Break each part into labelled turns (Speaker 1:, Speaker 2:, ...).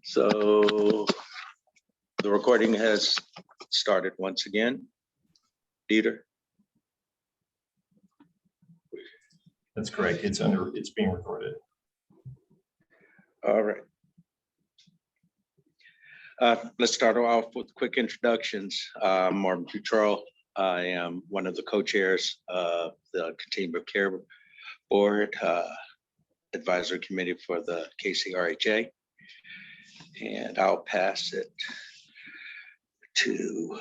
Speaker 1: So the recording has started once again. Dieter?
Speaker 2: That's correct. It's being recorded.
Speaker 1: All right. Let's start off with quick introductions. Martin Futrell. I am one of the co-chairs of the Continuum of Care Board Advisory Committee for the KCRHA. And I'll pass it to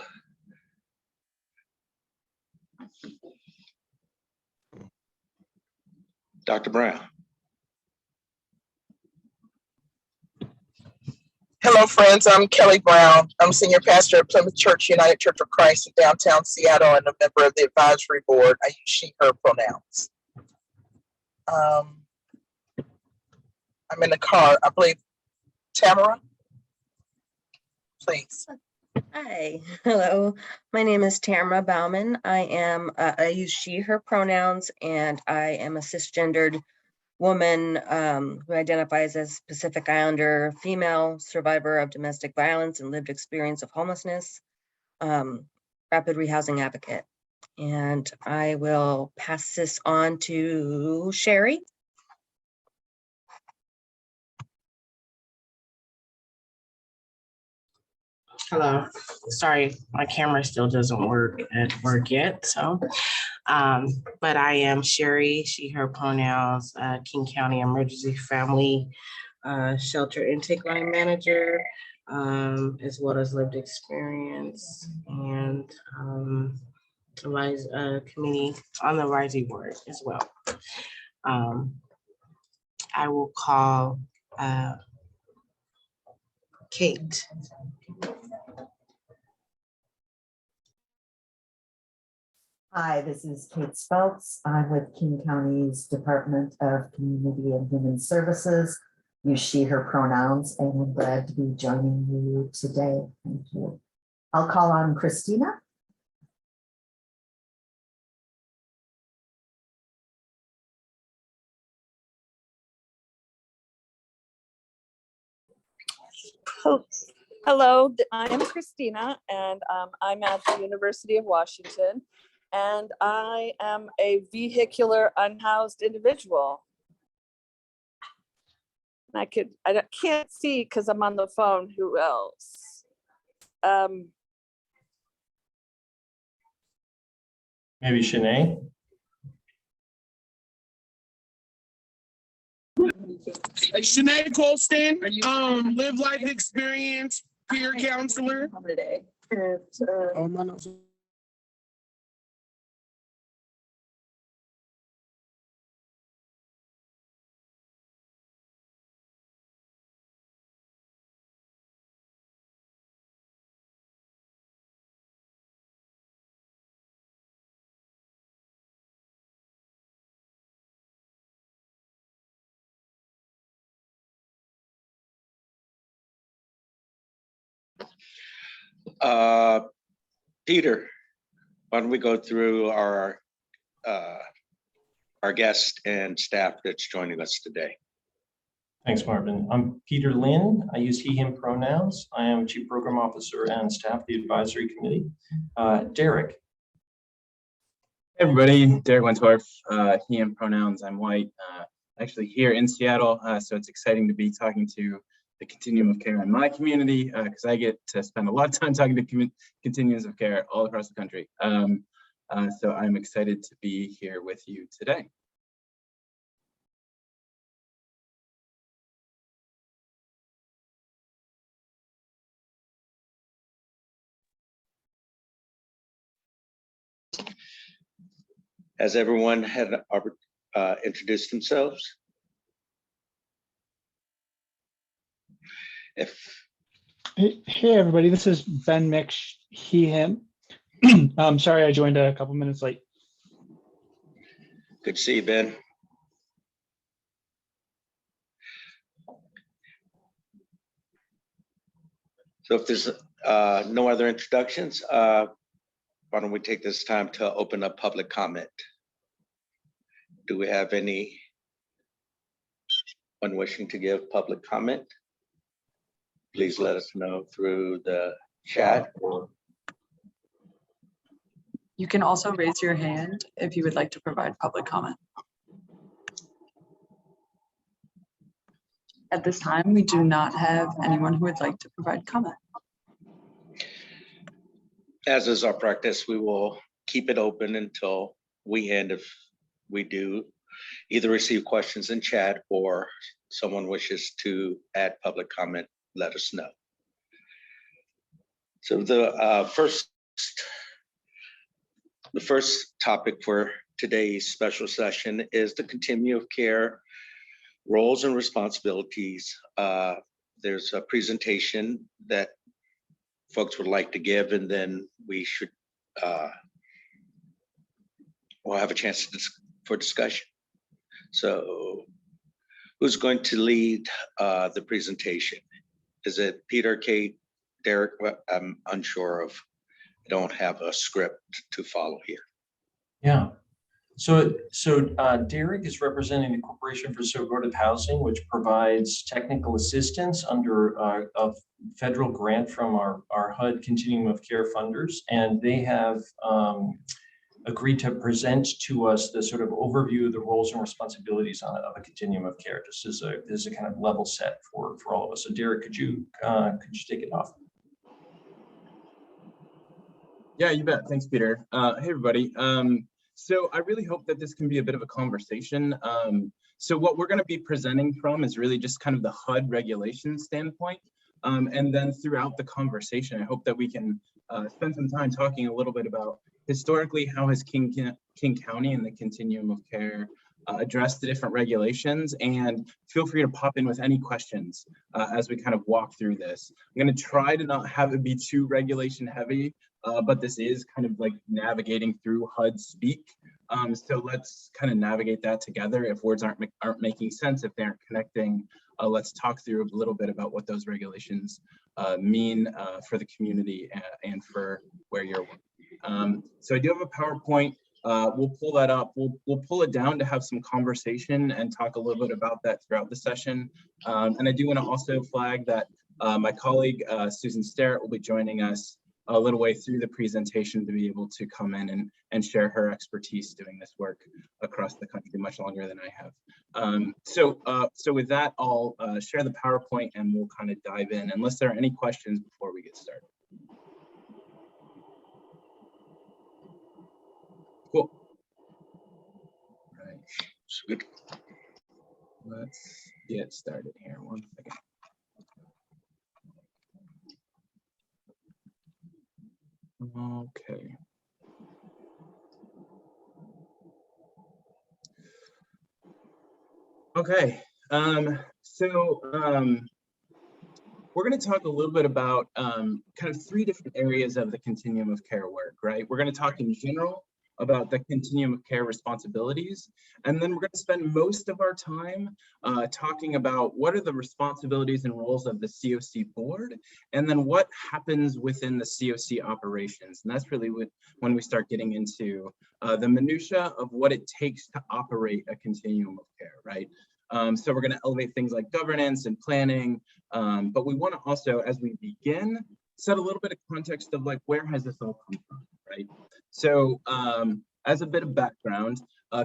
Speaker 1: Dr. Brown.
Speaker 3: Hello, friends. I'm Kelly Brown. I'm senior pastor at Plymouth Church United Church of Christ in downtown Seattle and a member of the advisory board. I use she, her pronouns. I'm in the car. I believe Tamara, please.
Speaker 4: Hi, hello. My name is Tamara Bauman. I use she, her pronouns, and I am a cisgendered woman who identifies as Pacific Islander female, survivor of domestic violence and lived experience of homelessness, rapid rehousing advocate. And I will pass this on to Sherry.
Speaker 5: Hello, sorry, my camera still doesn't work yet. So, but I am Sherry, she, her pronouns, King County Emergency Family Shelter Intake Line Manager, as well as lived experience and committee on the Rising Board as well. I will call Kate.
Speaker 6: Hi, this is Kate Speltz. I'm with King County's Department of Community and Human Services. Use she, her pronouns, and I'm glad to be joining you today. Thank you. I'll call on Christina.
Speaker 7: Hello, I'm Christina, and I'm at the University of Washington, and I am a vehicular unhoused individual. I can't see because I'm on the phone. Who else?
Speaker 2: Maybe Shanae?
Speaker 8: Shanae Colston, live life experience, peer counselor.
Speaker 1: Peter, why don't we go through our guest and staff that's joining us today.
Speaker 2: Thanks, Marvin. I'm Peter Lynn. I use he, him pronouns. I am Chief Program Officer and staff of the Advisory Committee. Derek.
Speaker 9: Hey everybody, Derek Wentworth, he, him pronouns. I'm white, actually here in Seattle, so it's exciting to be talking to the Continuum of Care in my community because I get to spend a lot of time talking to continuums of care all across the country. So I'm excited to be here with you today.
Speaker 1: Has everyone had introduced themselves?
Speaker 10: Hey everybody, this is Ben Mix, he, him. I'm sorry I joined a couple minutes late.
Speaker 1: Good to see you, Ben. So if there's no other introductions, why don't we take this time to open up public comment? Do we have any When wishing to give public comment, please let us know through the chat or
Speaker 11: You can also raise your hand if you would like to provide public comment. At this time, we do not have anyone who would like to provide comment.
Speaker 1: as is our practice, we will keep it open until we end. If we do either receive questions in chat or someone wishes to add public comment, let us know. So the first topic for today's special session is the continuum of care roles and responsibilities. There's a presentation that folks would like to give, and then we should we'll have a chance for discussion. So who's going to lead the presentation? Is it Peter, Kate, Derek? I'm unsure of. I don't have a script to follow here.
Speaker 2: Yeah. So Derek is representing the Corporation for Supportive Housing, which provides technical assistance under a federal grant from our HUD Continuum of Care funders, and they have agreed to present to us the sort of overview of the roles and responsibilities of a continuum of care, just as a kind of level set for all of us. So Derek, could you take it off?
Speaker 9: Yeah, you bet. Thanks, Peter. Hey, everybody. So I really hope that this can be a bit of a conversation. So what we're going to be presenting from is really just kind of the HUD regulation standpoint. And then throughout the conversation, I hope that we can spend some time talking a little bit about historically how has King County and the continuum of care addressed the different regulations, and feel free to pop in with any questions as we kind of walk through this. I'm going to try to not have it be too regulation heavy, but this is kind of like navigating through HUD speak. So let's kind of navigate that together. If words aren't making sense, if they aren't connecting, let's talk through a little bit about what those regulations mean for the community and for where you're working. So I do have a PowerPoint. We'll pull that up. We'll pull it down to have some conversation and talk a little bit about that throughout the session. And I do want to also flag that my colleague, Susan Sterrett, will be joining us a little way through the presentation to be able to come in and share her expertise doing this work across the country much longer than I have. So with that, I'll share the PowerPoint and we'll kind of dive in, unless there are any questions before we get started. Cool. All right.
Speaker 1: So good.
Speaker 9: Let's get started here. 1 second. Okay. Okay. We're going to talk a little bit about kind of 3 different areas of the continuum of care work, right? We're going to talk in general about the continuum of care responsibilities, and then we're going to spend most of our time talking about what are the responsibilities and roles of the COC board, and then what happens within the COC operations. And that's really when we start getting into the minutia of what it takes to operate a continuum of care, right? So we're going to elevate things like governance and planning, but we want to also, as we begin, set a little bit of context of like, where has this all come from, right? So as a bit of background,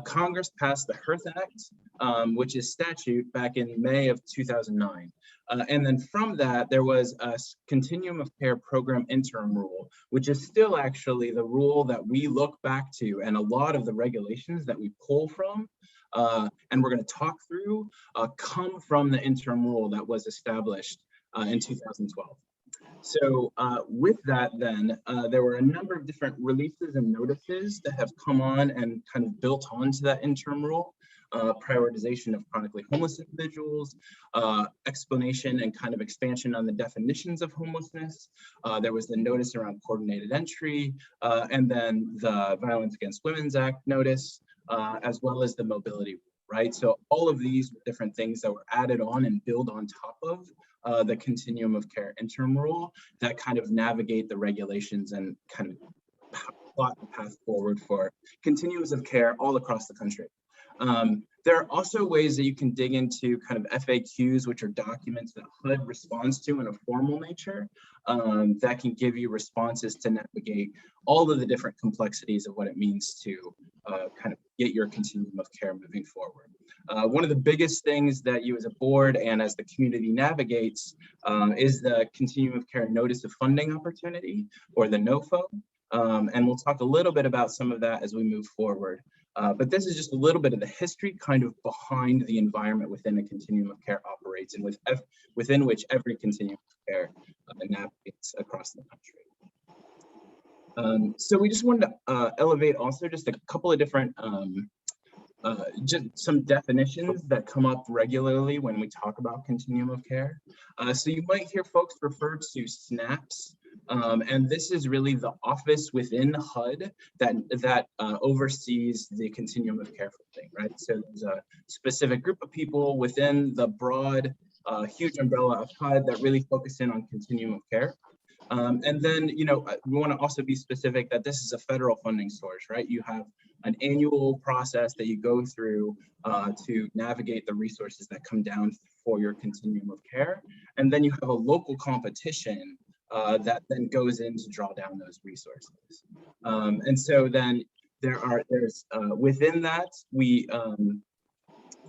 Speaker 9: Congress passed the HERTH Act, which is statute, back in May of 2009. And then from that, there was a Continuum of Care Program interim rule, which is still actually the rule that we look back to, and a lot of the regulations that we pull from and we're going to talk through come from the interim rule that was established in 2012. So with that then, there were a number of different releases and notices that have come on and kind of built onto that interim rule. Prioritization of chronically homeless individuals, explanation and kind of expansion on the definitions of homelessness. There was the notice around coordinated entry, and then the Violence Against Women's Act notice, as well as the mobility, right? So all of these different things that were added on and build on top of the Continuum of Care interim rule that kind of navigate the regulations and kind of plot the path forward for continuums of care all across the country. There are also ways that you can dig into kind of FAQs, which are documents that HUD responds to in a formal nature, that can give you responses to navigate all of the different complexities of what it means to kind of get your continuum of care moving forward. One of the biggest things that you as a board and as the community navigates is the Continuum of Care Notice of Funding Opportunity, or the NOFO. And we'll talk a little bit about some of that as we move forward. But this is just a little bit of the history kind of behind the environment within a continuum of care operates, and within which every continuum of care navigates across the country. So we just wanted to elevate also just a couple of different, just some definitions that come up regularly when we talk about continuum of care. So you might hear folks refer to SNAPs. And this is really the office within HUD that oversees the continuum of care funding, right? So there's a specific group of people within the broad, huge umbrella of HUD that really focus in on continuum of care. And then, you know, we want to also be specific that this is a federal funding source, right? You have an annual process that you go through to navigate the resources that come down for your continuum of care. And then you have a local competition that then goes in to draw down those resources. And so then there's within that,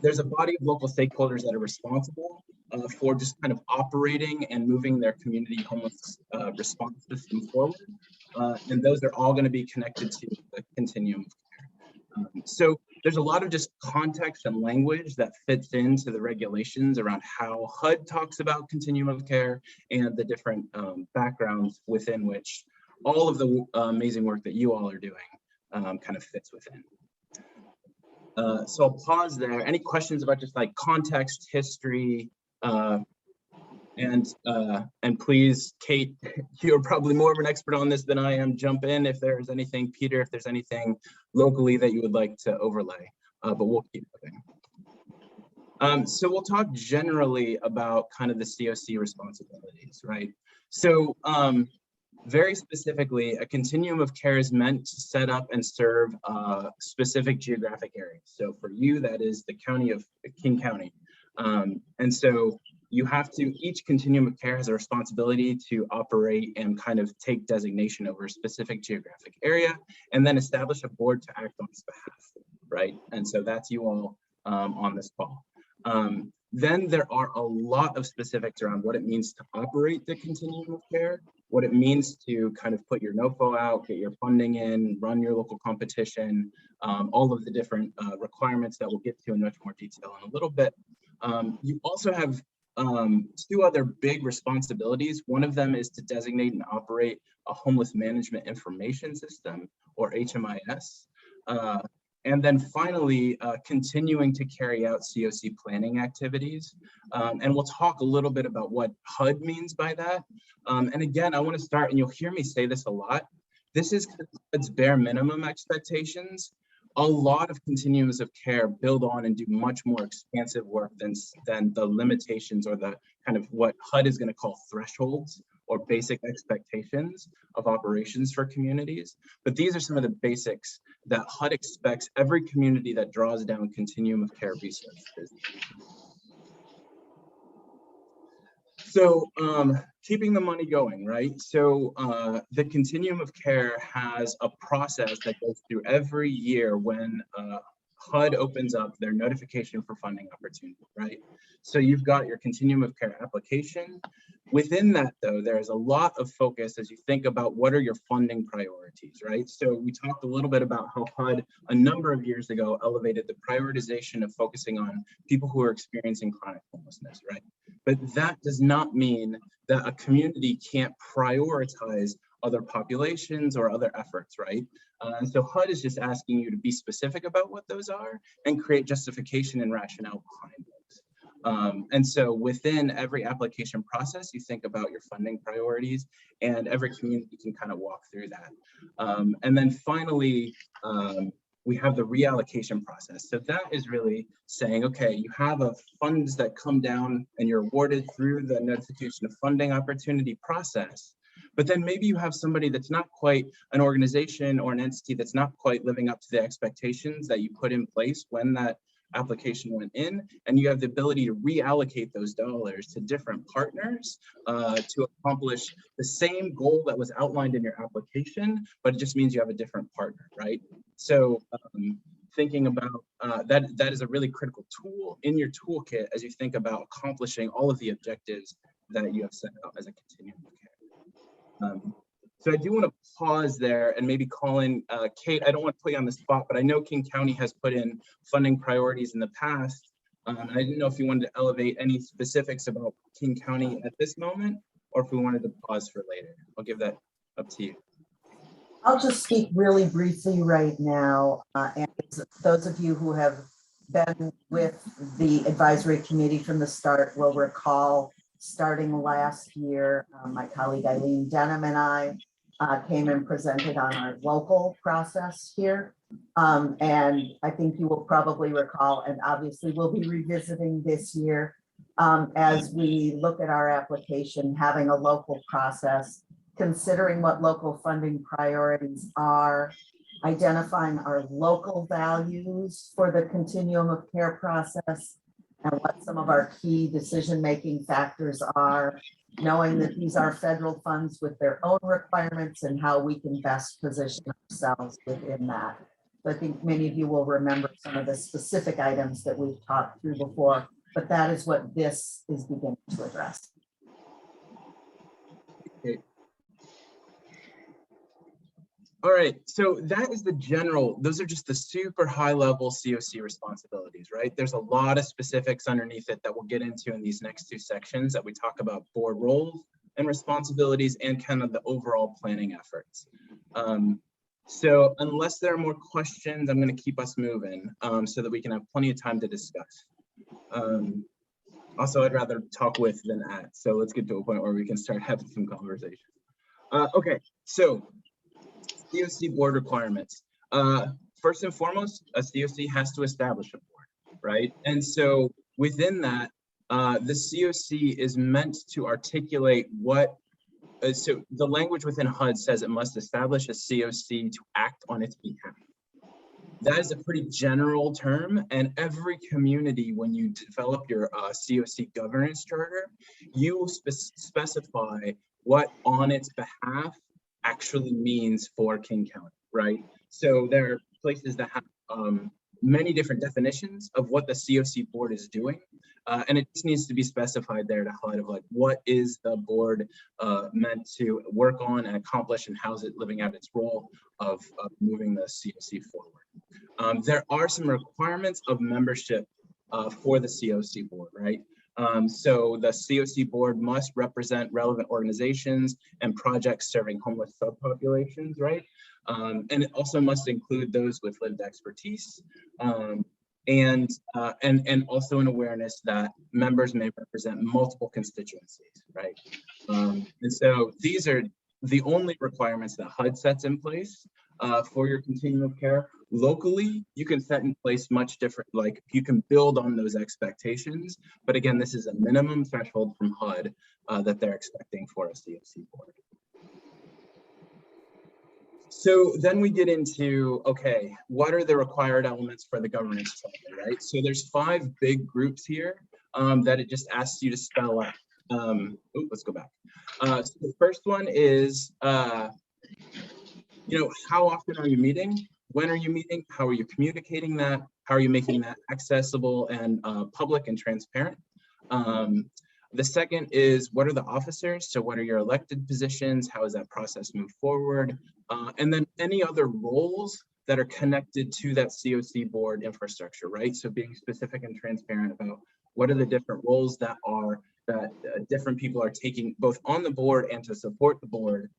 Speaker 9: there's a body of local stakeholders that are responsible for just kind of operating and moving their community homeless response system forward. And those are all going to be connected to the continuum of care. So there's a lot of just context and language that fits into the regulations around how HUD talks about continuum of care and the different backgrounds within which all of the amazing work that you all are doing kind of fits within. So I'll pause there. Any questions about just like context, history, and please, Kate, you're probably more of an expert on this than I am. Jump in if there's anything, Peter, if there's anything locally that you would like to overlay, but we'll keep moving. So we'll talk generally about kind of the COC responsibilities, right? So very specifically, a continuum of care is meant to set up and serve specific geographic areas. So for you, that is the county of King County. And so you have to, each continuum of care has a responsibility to operate and kind of take designation over a specific geographic area, and then establish a board to act on its behalf, right? And so that's you all on this call. Then there are a lot of specifics around what it means to operate the continuum of care, what it means to kind of put your NOFO out, get your funding in, run your local competition, all of the different requirements that we'll get to in much more detail in a little bit. You also have two other big responsibilities. One of them is to designate and operate a homeless management information system, or HMIS. And then finally, continuing to carry out COC planning activities. And we'll talk a little bit about what HUD means by that. And again, I want to start, and you'll hear me say this a lot, this is HUD's bare minimum expectations. A lot of continuums of care build on and do much more expansive work than the limitations or the kind of what HUD is going to call thresholds or basic expectations of operations for communities. But these are some of the basics that HUD expects every community that draws down continuum of care resources. So keeping the money going, right? So the continuum of care has a process that goes through every year when HUD opens up their notification for funding opportunity, right? So you've got your continuum of care application. Within that, though, there is a lot of focus as you think about what are your funding priorities, right? So we talked a little bit about how HUD a number of years ago elevated the prioritization of focusing on people who are experiencing chronic homelessness, right? But that does not mean that a community can't prioritize other populations or other efforts, right? And so HUD is just asking you to be specific about what those are and create justification and rationale behind those. And so within every application process, you think about your funding priorities, and every community can kind of walk through that. And then finally, we have the reallocation process. So that is really saying, okay, you have funds that come down and you're awarded through the notification of funding opportunity process, But then maybe you have somebody that's not quite an organization or an entity that's not quite living up to the expectations that you put in place when that application went in, and you have the ability to reallocate those dollars to different partners to accomplish the same goal that was outlined in your application, but it just means you have a different partner, right? So thinking about that is a really critical tool in your toolkit as you think about accomplishing all of the objectives that you have set out as a continuum of care. So I do want to pause there and maybe call in Kate. I don't want to put you on the spot, but I know King County has put in funding priorities in the past. I didn't know if you wanted to elevate any specifics about King County at this moment, or if we wanted to pause for later. I'll give that up to you.
Speaker 6: I'll just speak really briefly right now. And those of you who have been with the advisory committee from the start will recall, starting last year, my colleague Eileen Denham and I came and presented on our local process here. And I think you will probably recall, and obviously we'll be revisiting this year as we look at our application, having a local process, considering what local funding priorities are, identifying our local values for the continuum of care process, and what some of our key decision-making factors are, knowing that these are federal funds with their own requirements and how we can best position ourselves within that. So I think many of you will remember some of the specific items that we've talked through before, but that is what this is beginning to address.
Speaker 9: Okay. All right, so that is the general, those are just the super high level COC responsibilities, right? There's a lot of specifics underneath it that we'll get into in these next two sections that we talk about board roles and responsibilities and kind of the overall planning efforts. So unless there are more questions, I'm going to keep us moving so that we can have plenty of time to discuss. Also, I'd rather talk with than at, so let's get to a point where we can start having some conversation. Okay, so COC board requirements. First and foremost, a COC has to establish a board, right? And so within that, the COC is meant to articulate what, so the language within HUD says it must establish a COC to act on its behalf. That is a pretty general term, and every community, when you develop your COC governance charter, you will specify what on its behalf actually means for King County, right? So there are places that have many different definitions of what the COC board is doing, and it just needs to be specified there to HUD of like, what is the board meant to work on and accomplish, and how's it living out its role of moving the COC forward. There are some requirements of membership for the COC board, right? So the COC board must represent relevant organizations and projects serving homeless subpopulations, right? And it also must include those with lived expertise, and also an awareness that members may represent multiple constituencies, right? And so these are the only requirements that HUD sets in place for your continuum of care. Locally, you can set in place much different, like you can build on those expectations. But again, this is a minimum threshold from HUD that they're expecting for a COC board. So then we get into, okay, what are the required elements for the governance charter, right? So there's 5 big groups here that it just asks you to spell out. Let's go back. So the first one is, you know, how often are you meeting? When are you meeting? How are you communicating that? How are you making that accessible and public and transparent? The second is, what are the officers? So what are your elected positions? How does that process move forward? And then any other roles that are connected to that COC board infrastructure, right? So being specific and transparent about what are the different roles that different people are taking both on the board and to support the board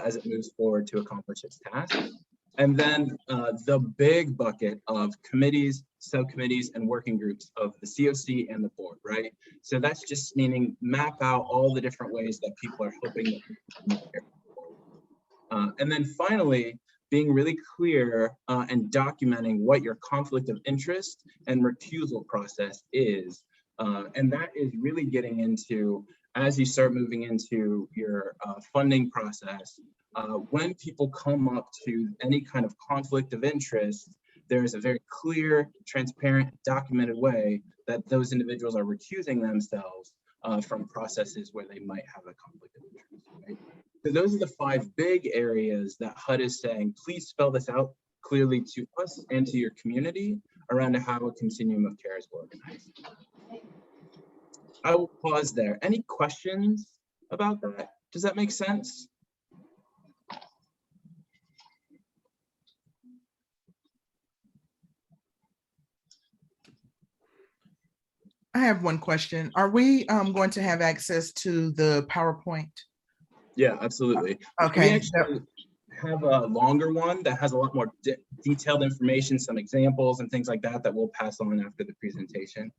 Speaker 9: as it moves forward to accomplish its tasks. And then the big bucket of committees, subcommittees, and working groups of the COC and the board, right? So that's just meaning map out all the different ways that people are helping. And then finally, being really clear and documenting what your conflict of interest and recusal process is. And that is really getting into as you start moving into your funding process, when people come up to any kind of conflict of interest, there is a very clear, transparent, documented way that those individuals are recusing themselves from processes where they might have a conflict of interest, right? So those are the 5 big areas that HUD is saying, please spell this out clearly to us and to your community around how a continuum of care is organized. I will pause there. Any questions about that? Does that make sense?
Speaker 3: I have one question. Are we going to have access to the PowerPoint?
Speaker 9: Yeah, absolutely.
Speaker 3: Okay.
Speaker 9: We actually have a longer one that has a lot more detailed information, some examples and things like that that we'll pass on after the presentation.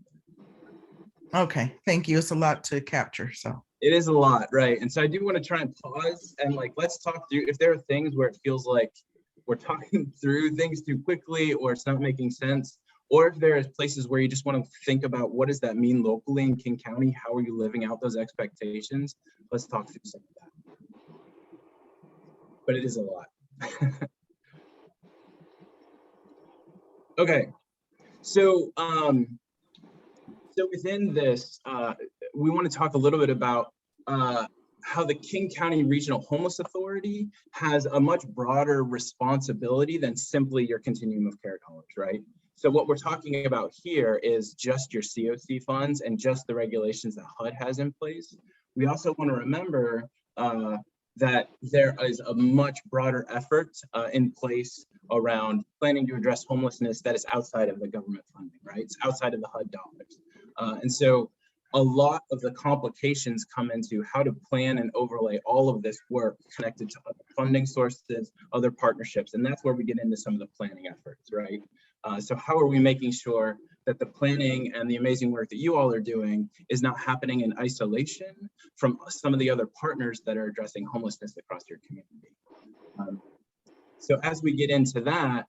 Speaker 3: Okay, thank you. It's a lot to capture, so.
Speaker 9: It is a lot, right? And so I do want to try and pause and like, let's talk through if there are things where it feels like we're talking through things too quickly or it's not making sense, or if there are places where you just want to think about what does that mean locally in King County? How are you living out those expectations? Let's talk through some of that. But it is a lot. Okay, so within this, we want to talk a little bit about how the King County Regional Homeless Authority has a much broader responsibility than simply your continuum of care dollars, right? So what we're talking about here is just your COC funds and just the regulations that HUD has in place. We also want to remember that there is a much broader effort in place around planning to address homelessness that is outside of the government funding, right? It's outside of the HUD dollars. And so a lot of the complications come into how to plan and overlay all of this work connected to other funding sources, other partnerships, and that's where we get into some of the planning efforts, right? So how are we making sure that the planning and the amazing work that you all are doing is not happening in isolation from some of the other partners that are addressing homelessness across your community? So as we get into that,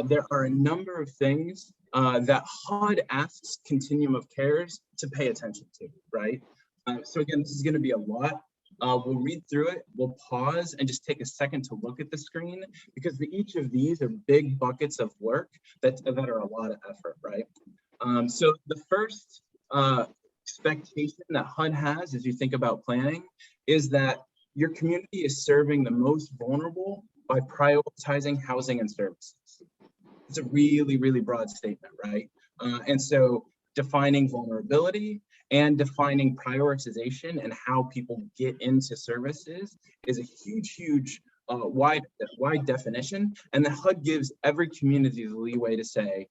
Speaker 9: there are a number of things that HUD asks Continuum of Cares to pay attention to, right? So again, this is going to be a lot. We'll read through it, we'll pause and just take a second to look at the screen because each of these are big buckets of work that are a lot of effort, right? So the first expectation that HUD has as you think about planning is that your community is serving the most vulnerable by prioritizing housing and services. It's a really, really broad statement, right? And so defining vulnerability and defining prioritization and how people get into services is a huge, wide definition. And the HUD gives every community the leeway to say,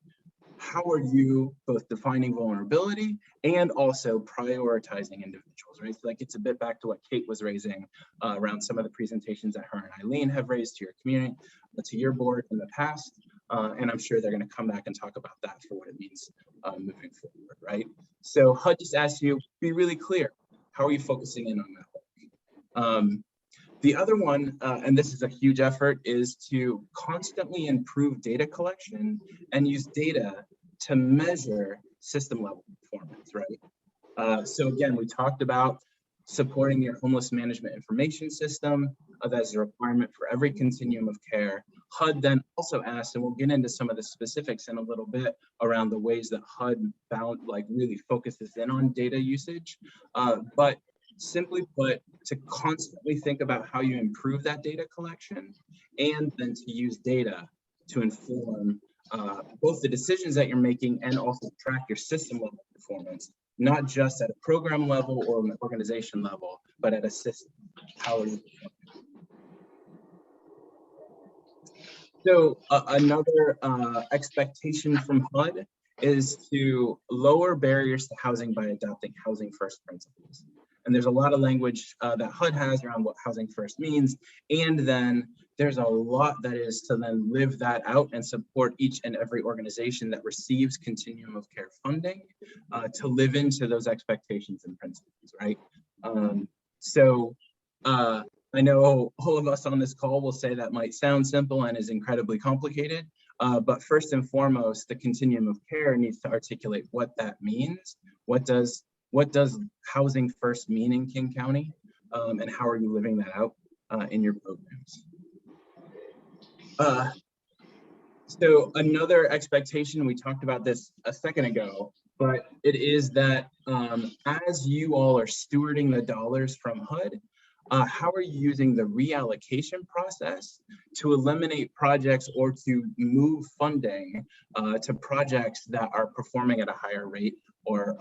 Speaker 9: how are you both defining vulnerability and also prioritizing individuals, right? So that gets a bit back to what Kate was raising around some of the presentations that her and Eileen have raised to your community, to your board in the past. And I'm sure they're going to come back and talk about that for what it means moving forward, right? So HUD just asks you, be really clear. How are you focusing in on that work? The other one, and this is a huge effort, is to constantly improve data collection and use data to measure system level performance, right? So again, we talked about supporting your homeless management information system. That's a requirement for every continuum of care. HUD then also asks, and we'll get into some of the specifics in a little bit around the ways that HUD really focuses in on data usage. But simply put, to constantly think about how you improve that data collection and then to use data to inform both the decisions that you're making and also track your system level performance, not just at a program level or an organization level, but at a system. How are you performing? So another expectation from HUD is to lower barriers to housing by adopting housing first principles. And there's a lot of language that HUD has around what housing first means. And then there's a lot that is to then live that out and support each and every organization that receives continuum of care funding to live into those expectations and principles, right? I know all of us on this call will say that might sound simple and is incredibly complicated, but first and foremost, the continuum of care needs to articulate what that means. What does what does housing first mean in King County? And how are you living that out in your programs? So another expectation, we talked about this a second ago, but it is that as you all are stewarding the dollars from HUD, how are you using the reallocation process to eliminate projects or to move funding to projects that are performing at a higher rate, or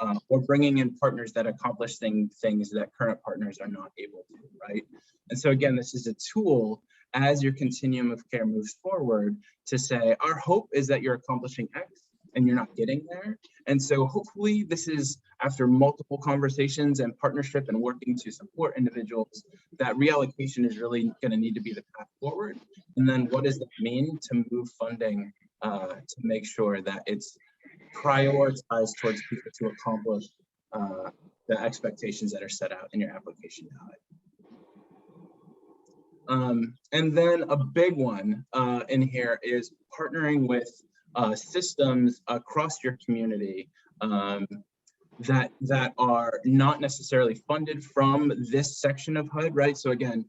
Speaker 9: bringing in partners that accomplish things that current partners are not able to, right? And so again, this is a tool as your continuum of care moves forward to say, our hope is that you're accomplishing X and you're not getting there. And so hopefully this is, after multiple conversations and partnership and working to support individuals, that reallocation is really going to need to be the path forward. And then what does that mean to move funding to make sure that it's prioritized towards people to accomplish the expectations that are set out in your application to HUD. And then a big one in here is partnering with systems across your community that are not necessarily funded from this section of HUD, right? So again,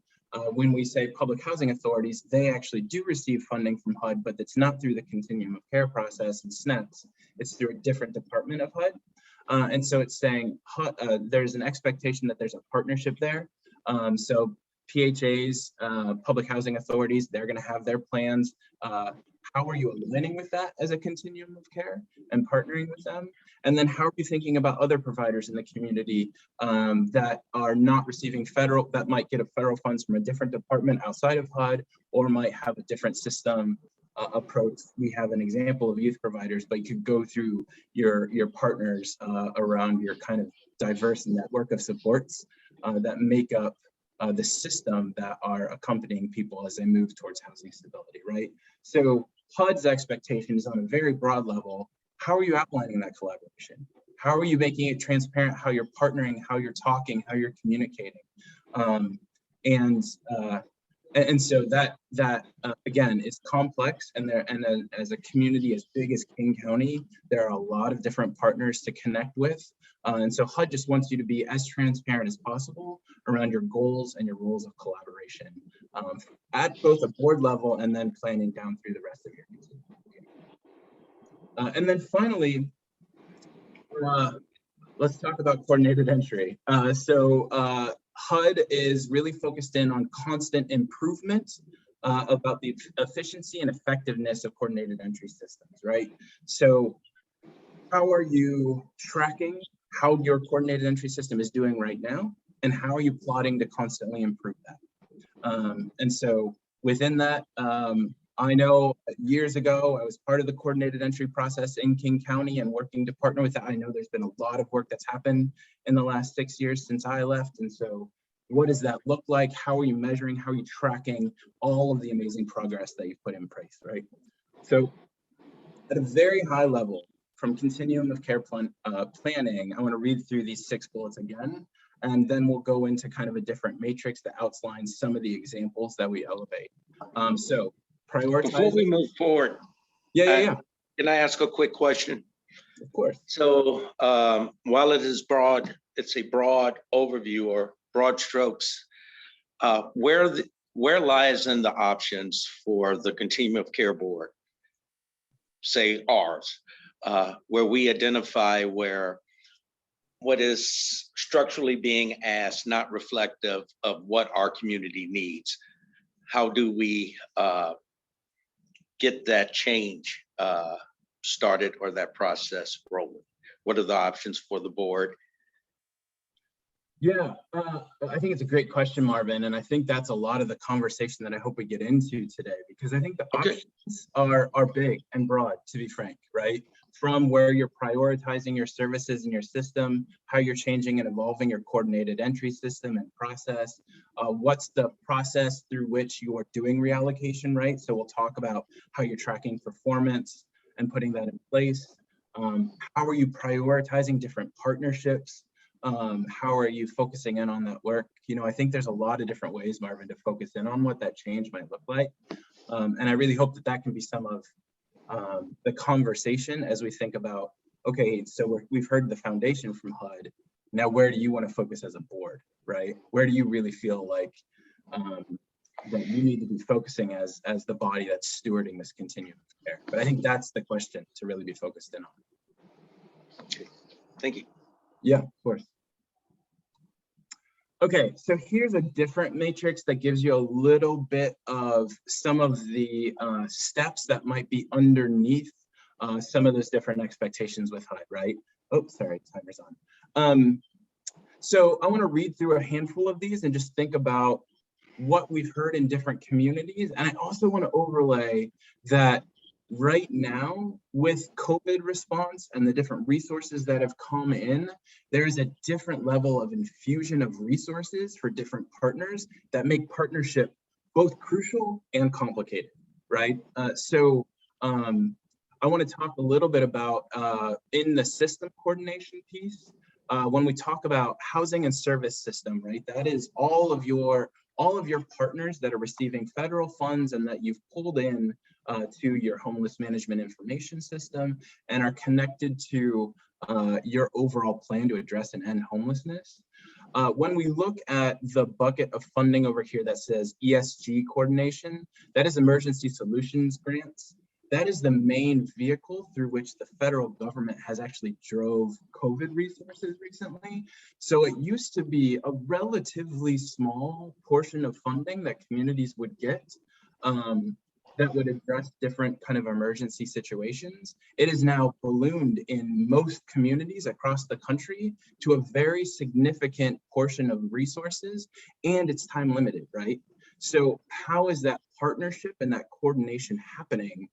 Speaker 9: when we say public housing authorities, they actually do receive funding from HUD, but it's not through the continuum of care process and SNEPs, it's through a different department of HUD. And so it's saying there's an expectation that there's a partnership there. So PHAs, public housing authorities, they're going to have their plans. How are you aligning with that as a continuum of care and partnering with them? And then how are you thinking about other providers in the community that are not receiving federal, that might get federal funds from a different department outside of HUD, or might have a different system approach? We have an example of youth providers, but you could go through your partners around your kind of diverse network of supports that make up the system that are accompanying people as they move towards housing stability, right? So HUD's expectation is on a very broad level. How are you outlining that collaboration? How are you making it transparent, how you're partnering, how you're talking, how you're communicating? And so that again is complex, and as a community as big as King County, there are a lot of different partners to connect with. And so HUD just wants you to be as transparent as possible around your goals and your rules of collaboration at both a board level and then planning down through the rest of your continuum. And then finally, let's talk about coordinated entry. HUD is really focused in on constant improvement about the efficiency and effectiveness of coordinated entry systems, right? So how are you tracking how your coordinated entry system is doing right now, and how are you plotting to constantly improve that? And so within that, I know years ago, I was part of the coordinated entry process in King County and working to partner with that. I know there's been a lot of work that's happened in the last 6 years since I left. And so what does that look like? How are you measuring? How are you tracking all of the amazing progress that you've put in place, right? So at a very high level, from continuum of care planning, I want to read through these 6 bullets again, and then we'll go into kind of a different matrix that outlines some of the examples that we elevate. So prioritize.
Speaker 1: Before we move forward,
Speaker 9: yeah.
Speaker 1: Can I ask a quick question?
Speaker 9: Of course.
Speaker 1: So while it is broad, it's a broad overview or broad strokes. Where lies in the options for the Continuum of Care Board, say ours, where we identify where what is structurally being asked not reflective of what our community needs? How do we get that change started or that process rolling? What are the options for the board?
Speaker 9: Yeah, I think it's a great question, Marvin. And I think that's a lot of the conversation that I hope we get into today, because I think the options are big and broad, to be frank, right? From where you're prioritizing your services in your system, how you're changing and evolving your coordinated entry system and process, what's the process through which you are doing reallocation, right? So we'll talk about how you're tracking performance and putting that in place. How are you prioritizing different partnerships? How are you focusing in on that work? You know, I think there's a lot of different ways, Marvin, to focus in on what that change might look like. And I really hope that that can be some of the conversation as we think about, okay, so we've heard the foundation from HUD. Now, where do you want to focus as a board, right? Where do you really feel like that you need to be focusing as the body that's stewarding this continuum of care? But I think that's the question to really be focused in on.
Speaker 1: Thank you.
Speaker 9: Yeah, of course. Okay, so here's a different matrix that gives you a little bit of some of the steps that might be underneath some of those different expectations with HUD, right? Oh, sorry, timer's on. So I want to read through a handful of these and just think about what we've heard in different communities. And I also want to overlay that right now with COVID response and the different resources that have come in, there's a different level of infusion of resources for different partners that make partnership both crucial and complicated, right? I want to talk a little bit about in the system coordination piece, when we talk about housing and service system, right? That is all of your partners that are receiving federal funds and that you've pulled in to your homeless management information system and are connected to your overall plan to address and end homelessness. When we look at the bucket of funding over here that says ESG coordination, that is emergency solutions grants. That is the main vehicle through which the federal government has actually drove COVID resources recently. So it used to be a relatively small portion of funding that communities would get that would address different kind of emergency situations. It is now ballooned in most communities across the country to a very significant portion of resources, and it's time limited, right? So how is that partnership and that coordination happening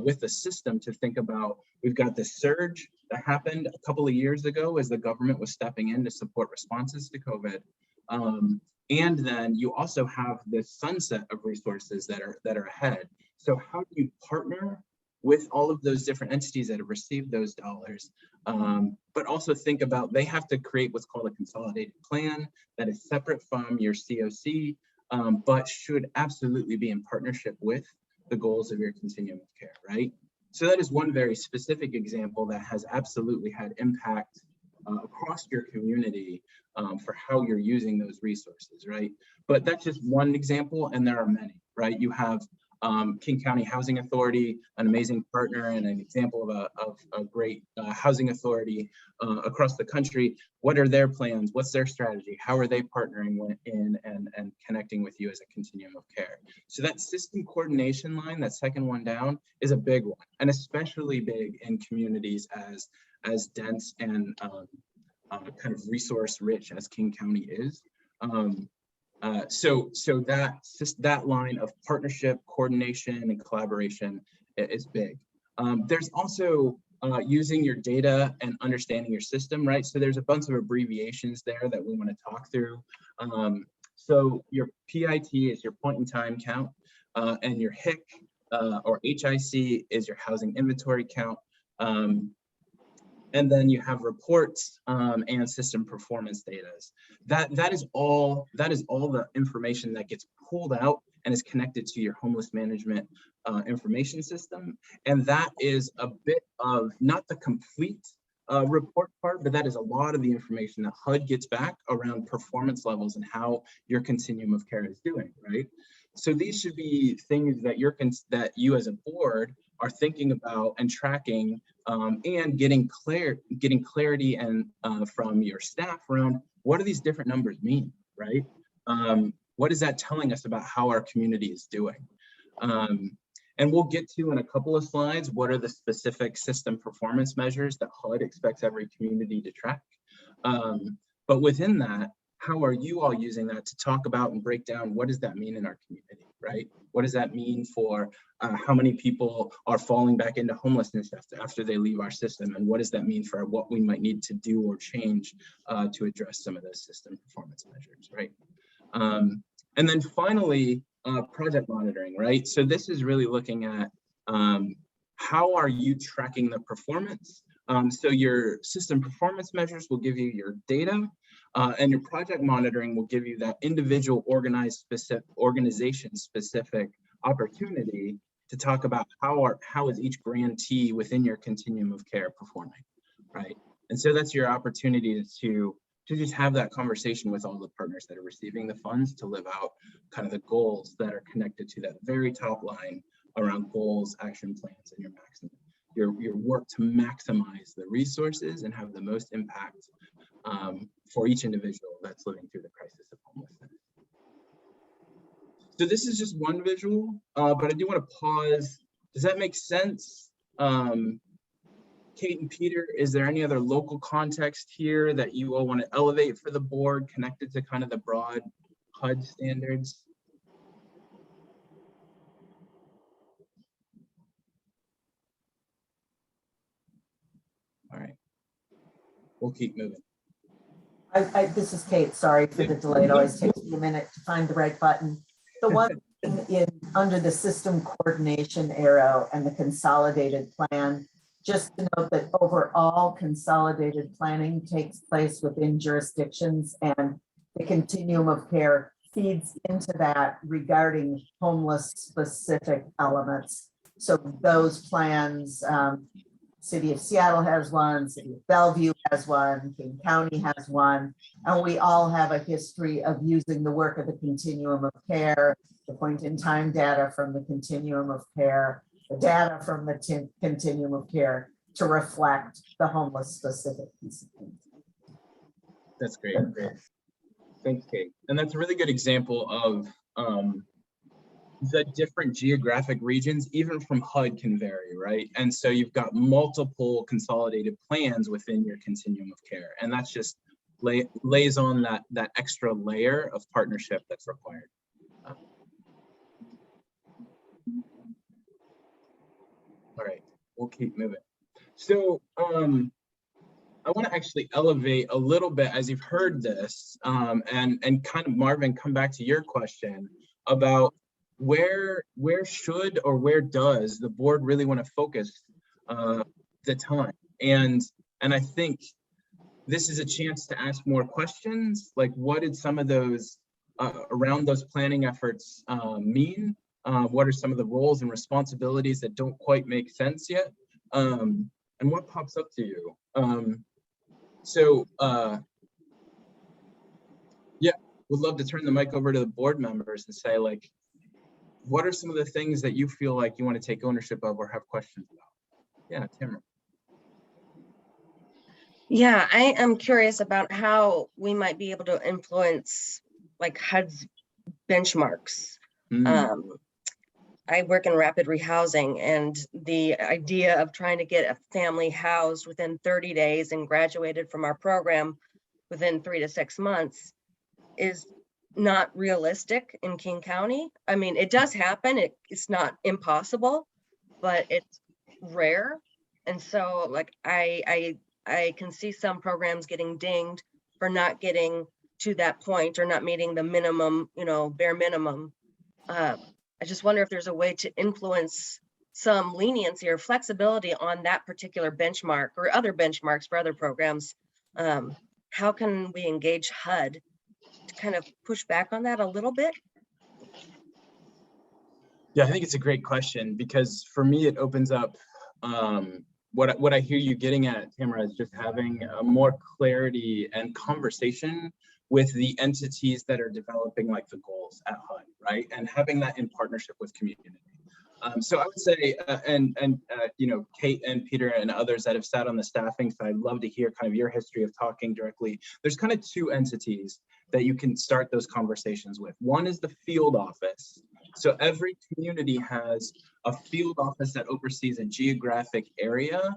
Speaker 9: with the system to think about? We've got this surge that happened a couple of years ago as the government was stepping in to support responses to COVID. And then you also have this sunset of resources that are ahead. So how do you partner with all of those different entities that have received those dollars, but also think about they have to create what's called a consolidated plan that is separate from your COC, but should absolutely be in partnership with the goals of your continuum of care, right? So that is one very specific example that has absolutely had impact across your community for how you're using those resources, right? But that's just one example, and there are many, right? You have King County Housing Authority, an amazing partner and an example of a great housing authority across the country. What are their plans? What's their strategy? How are they partnering in and connecting with you as a continuum of care? So that system coordination line, that second one down, is a big one, and especially big in communities as dense and kind of resource rich as King County is. So that line of partnership, coordination, and collaboration is big. There's also using your data and understanding your system, right? So there's a bunch of abbreviations there that we want to talk through. So your PIT is your point in time count, and your HIC or HIC is your housing inventory count. And then you have reports and system performance data. That is all the information that gets pulled out and is connected to your homeless management information system. And that is a bit of not the complete report part, but that is a lot of the information that HUD gets back around performance levels and how your continuum of care is doing, right? So these should be things that you as a board are thinking about and tracking and getting clarity and from your staff around what do these different numbers mean, right? What is that telling us about how our community is doing? And we'll get to in a couple of slides what are the specific system performance measures that HUD expects every community to track. But within that, how are you all using that to talk about and break down what does that mean in our community, right? What does that mean for how many people are falling back into homelessness after they leave our system? And what does that mean for what we might need to do or change to address some of those system performance measures, right? And then finally, project monitoring, right? So this is really looking at how are you tracking the performance? So your system performance measures will give you your data, and your project monitoring will give you that individual organization specific opportunity to talk about how is each grantee within your continuum of care performing, right? And so that's your opportunity to to just have that conversation with all the partners that are receiving the funds to live out kind of the goals that are connected to that very top line around goals, action plans, and your work to maximize the resources and have the most impact for each individual that's living through the crisis of homelessness. So this is just one visual, but I do want to pause. Does that make sense? Kate and Peter, is there any other local context here that you all want to elevate for the board connected to kind of the broad HUD standards? All right, we'll keep moving.
Speaker 6: This is Kate, sorry for the delay. It always takes me a minute to find the right button. The one thing under the system coordination arrow and the consolidated plan, just to note that overall consolidated planning takes place within jurisdictions, and the continuum of care feeds into that regarding homeless specific elements. So those plans, City of Seattle has one, City of Bellevue has one, King County has one, and we all have a history of using the work of the continuum of care, the point in time data from the continuum of care, the data from the continuum of care to reflect the homeless specific piece of things.
Speaker 9: That's great. Thanks, Kate. And that's a really good example of the different geographic regions, even from HUD, can vary, right? And so you've got multiple consolidated plans within your continuum of care. And that's just lays on that extra layer of partnership that's required. All right, we'll keep moving. So I want to actually elevate a little bit as you've heard this, and kind of, Marvin, come back to your question about where should or where does the board really want to focus the time. And I think this is a chance to ask more questions, like what did some of those around those planning efforts mean? What are some of the roles and responsibilities that don't quite make sense yet? And what pops up to you? Yeah, would love to turn the mic over to the board members and say, like, what are some of the things that you feel like you want to take ownership of or have questions about? Yeah, Tamara.
Speaker 4: Yeah, I am curious about how we might be able to influence like HUD's benchmarks. I work in rapid rehousing, and the idea of trying to get a family housed within 30 days and graduated from our program within 3 to 6 months is not realistic in King County. I mean, it does happen. It's not impossible, but it's rare. And so like I can see some programs getting dinged for not getting to that point or not meeting the minimum, bare minimum. I just wonder if there's a way to influence some leniency or flexibility on that particular benchmark or other benchmarks for other programs. How can we engage HUD to kind of push back on that a little bit?
Speaker 9: Yeah, I think it's a great question, because for me, it opens up what I hear you getting at, Tamara, is just having more clarity and conversation with the entities that are developing like the goals at HUD, right? And having that in partnership with community. So I would say, Kate and Peter and others that have sat on the staffing side, love to hear kind of your history of talking directly. There's kind of two entities that you can start those conversations with. One is the field office. So every community has a field office that oversees a geographic area.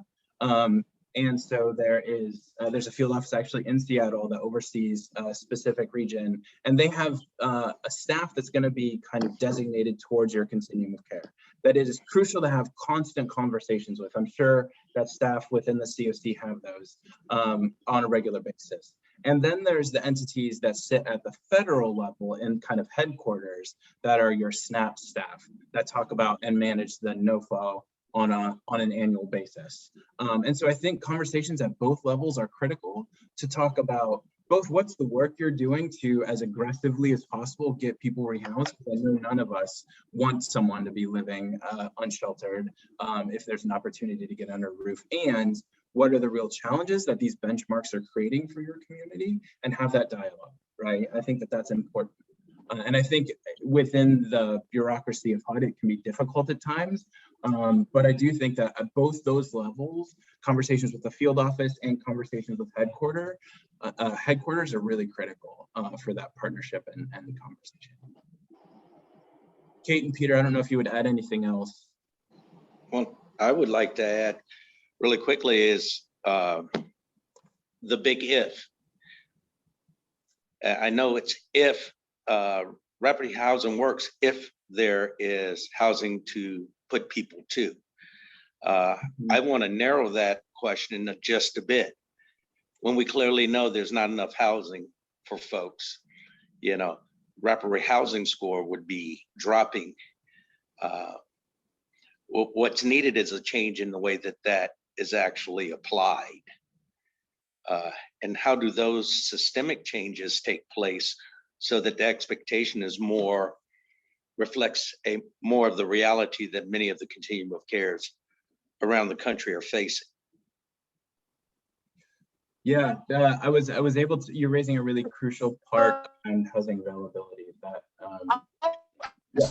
Speaker 9: And so there's a field office actually in Seattle that oversees a specific region, and they have a staff that's going to be kind of designated towards your continuum of care. That it is crucial to have constant conversations with. I'm sure that staff within the COC have those on a regular basis. And then there's the entities that sit at the federal level in kind of headquarters that are your SNAP staff that talk about and manage the NOFO on an annual basis. And so I think conversations at both levels are critical to talk about both what's the work you're doing to, as aggressively as possible, get people rehoused. I know none of us want someone to be living unsheltered if there's an opportunity to get under a roof. And what are the real challenges that these benchmarks are creating for your community, and have that dialogue, right? I think that that's important. And I think within the bureaucracy of HUD, it can be difficult at times. But I do think that at both those levels, conversations with the field office and conversations with headquarters are really critical for that partnership and conversation. Kate and Peter, I don't know if you would add anything else.
Speaker 1: Well, I would like to add really quickly is the big if. I know it's if rapid housing works, if there is housing to put people to. I want to narrow that question just a bit. When we clearly know there's not enough housing for folks, you know, rapid housing score would be dropping. What's needed is a change in the way that that is actually applied. And how do those systemic changes take place so that the expectation is more, reflects more of the reality that many of the continuum of cares around the country are facing?
Speaker 9: Yeah, I was able to, you're raising a really crucial part on housing availability that, yeah.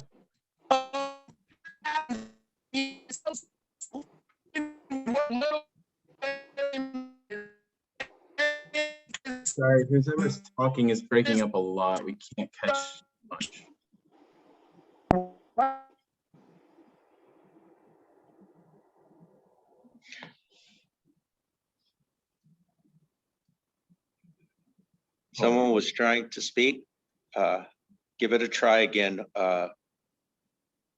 Speaker 9: Sorry, whoever's talking is breaking up a lot. We can't catch much.
Speaker 1: Someone was trying to speak. Give it a try again.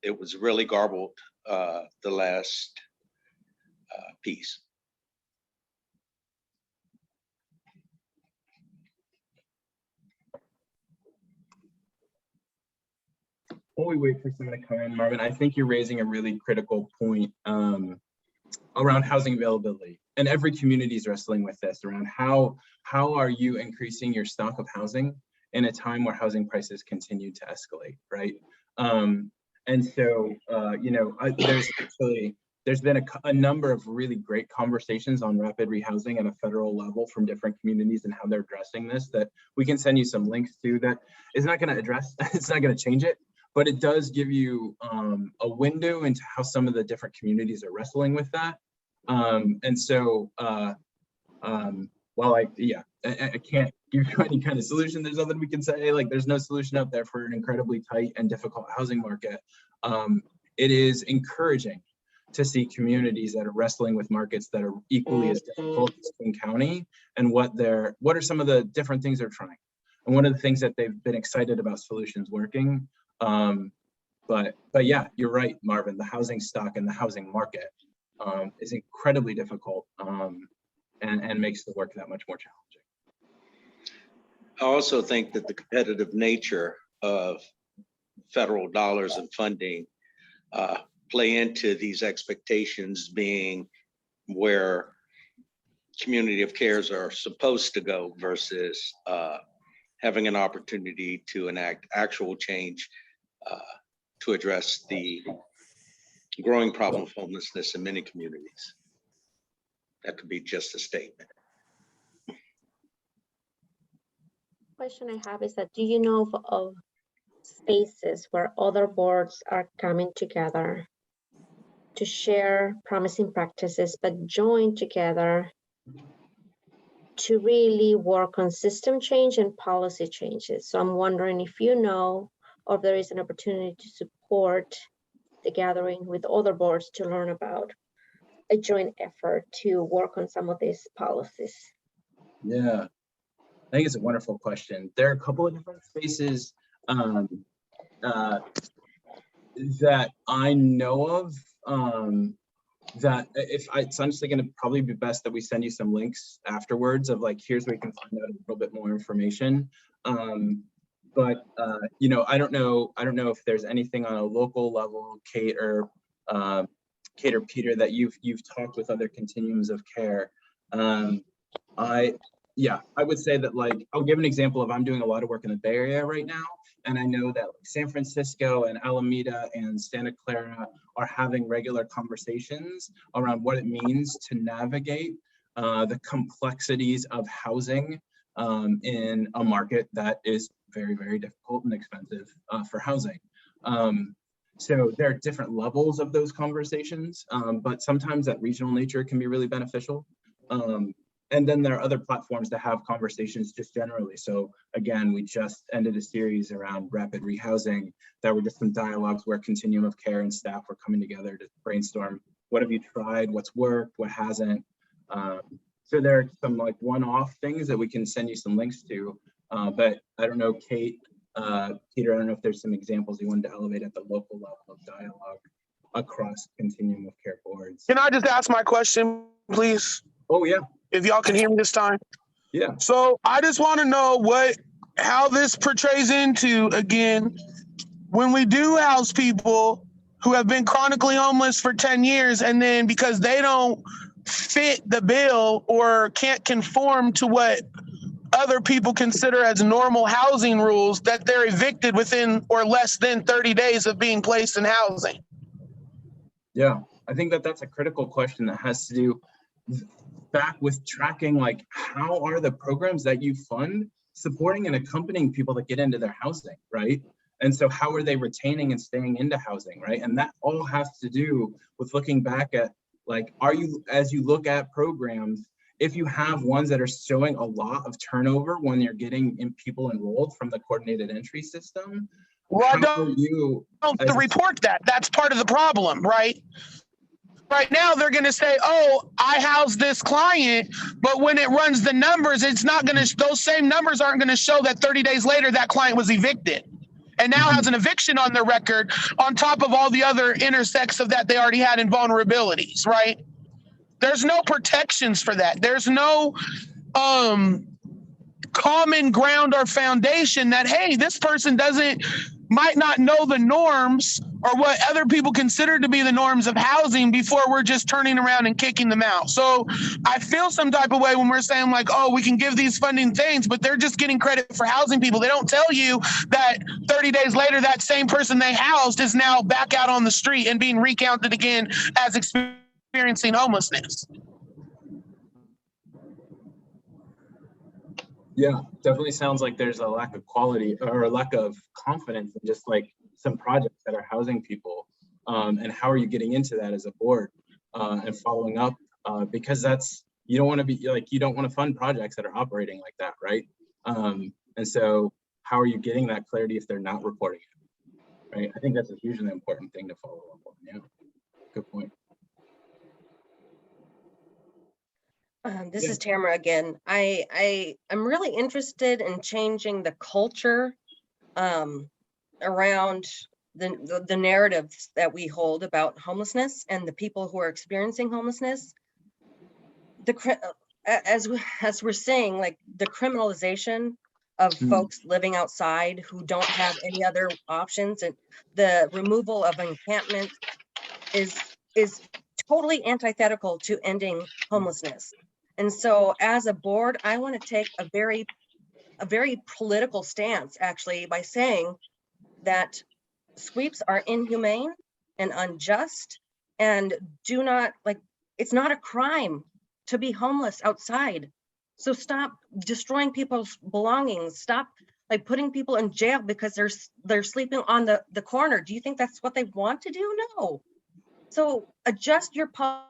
Speaker 1: It was really garbled, the last piece.
Speaker 9: While we wait for someone to come in, Marvin, I think you're raising a really critical point around housing availability. And every community is wrestling with this around how are you increasing your stock of housing in a time where housing prices continue to escalate, right? And so, you know, there's been a number of really great conversations on rapid rehousing at a federal level from different communities and how they're addressing this that we can send you some links to. That is not going to address, it's not going to change it, but it does give you a window into how some of the different communities are wrestling with that. And so while I can't give you any kind of solution, there's nothing we can say, like there's no solution out there for an incredibly tight and difficult housing market. It is encouraging to see communities that are wrestling with markets that are equally as difficult as King County, and what are some of the different things they're trying. And one of the things that they've been excited about solutions working. But yeah, you're right, Marvin, the housing stock and the housing market is incredibly difficult and makes the work that much more challenging.
Speaker 1: I also think that the competitive nature of federal dollars and funding play into these expectations being where community of cares are supposed to go versus having an opportunity to enact actual change to address the growing problem of homelessness in many communities. That could be just a statement.
Speaker 12: Question I have is that, do you know of spaces where other boards are coming together to share promising practices, but join together to really work on system change and policy changes? So I'm wondering if you know, or if there is an opportunity to support the gathering with other boards to learn about a joint effort to work on some of these policies.
Speaker 9: Yeah, I think it's a wonderful question. There are a couple of different spaces that I know of that it's honestly going to probably be best that we send you some links afterwards of like, here's where you can find out a little bit more information. But you know, I don't know if there's anything on a local level, Kate or Peter, that you've talked with other continuums of care. I would say that, like, I'll give an example of, I'm doing a lot of work in the Bay Area right now, and I know that like San Francisco and Alameda and Santa Clara are having regular conversations around what it means to navigate the complexities of housing in a market that is very, very difficult and expensive for housing. So there are different levels of those conversations, but sometimes that regional nature can be really beneficial. And then there are other platforms that have conversations just generally. So again, we just ended a series around rapid rehousing. There were just some dialogues where Continuum of Care and staff were coming together to brainstorm, what have you tried, what's worked, what hasn't. So there are some like one-off things that we can send you some links to, but I don't know, Kate, Peter, I don't know if there's some examples you wanted to elevate at the local level of dialogue across Continuum of Care boards.
Speaker 8: Can I just ask my question, please?
Speaker 9: Oh yeah.
Speaker 8: If y'all can hear me this time.
Speaker 9: Yeah.
Speaker 8: So I just want to know how this portrays into, again, when we do house people who have been chronically homeless for 10 years, and then because they don't fit the bill or can't conform to what other people consider as normal housing rules, that they're evicted within or less than 30 days of being placed in housing.
Speaker 9: Yeah, I think that that's a critical question that has to do back with tracking, like how are the programs that you fund supporting and accompanying people that get into their housing, right? And so how are they retaining and staying into housing, right? And that all has to do with looking back at, like, are you, as you look at programs, if you have ones that are showing a lot of turnover when you're getting in people enrolled from the coordinated entry system,
Speaker 8: well, I
Speaker 9: don't
Speaker 8: report that. That's part of the problem, right? Right now, they're going to say, oh, I housed this client, but when it runs the numbers, it's not going to, those same numbers aren't going to show that 30 days later, that client was evicted and now has an eviction on their record on top of all the other intersects of that they already had in vulnerabilities, right? There's no protections for that. There's no common ground or foundation that, hey, this person might not know the norms or what other people consider to be the norms of housing before we're just turning around and kicking them out. So I feel some type of way when we're saying like, oh, we can give these funding things, but they're just getting credit for housing people. They don't tell you that 30 days later, that same person they housed is now back out on the street and being recounted again as experiencing homelessness.
Speaker 9: Yeah, definitely sounds like there's a lack of quality or a lack of confidence in just like some projects that are housing people. And how are you getting into that as a board and following up? Because that's, you don't want to be like, you don't want to fund projects that are operating like that, right? And so how are you getting that clarity if they're not reporting it, right? I think that's a hugely important thing to follow up on. Yeah, good point.
Speaker 4: This is Tamara again. I'm really interested in changing the culture around the narratives that we hold about homelessness and the people who are experiencing homelessness. As we're saying, like the criminalization of folks living outside who don't have any other options, and the removal of encampments is totally antithetical to ending homelessness. And so as a board, I want to take a very political stance, actually, by saying that sweeps are inhumane and unjust and do not, like, it's not a crime to be homeless outside. So stop destroying people's belongings. Stop like putting people in jail because they're sleeping on the corner. Do you think that's what they want to do? No. So adjust your policy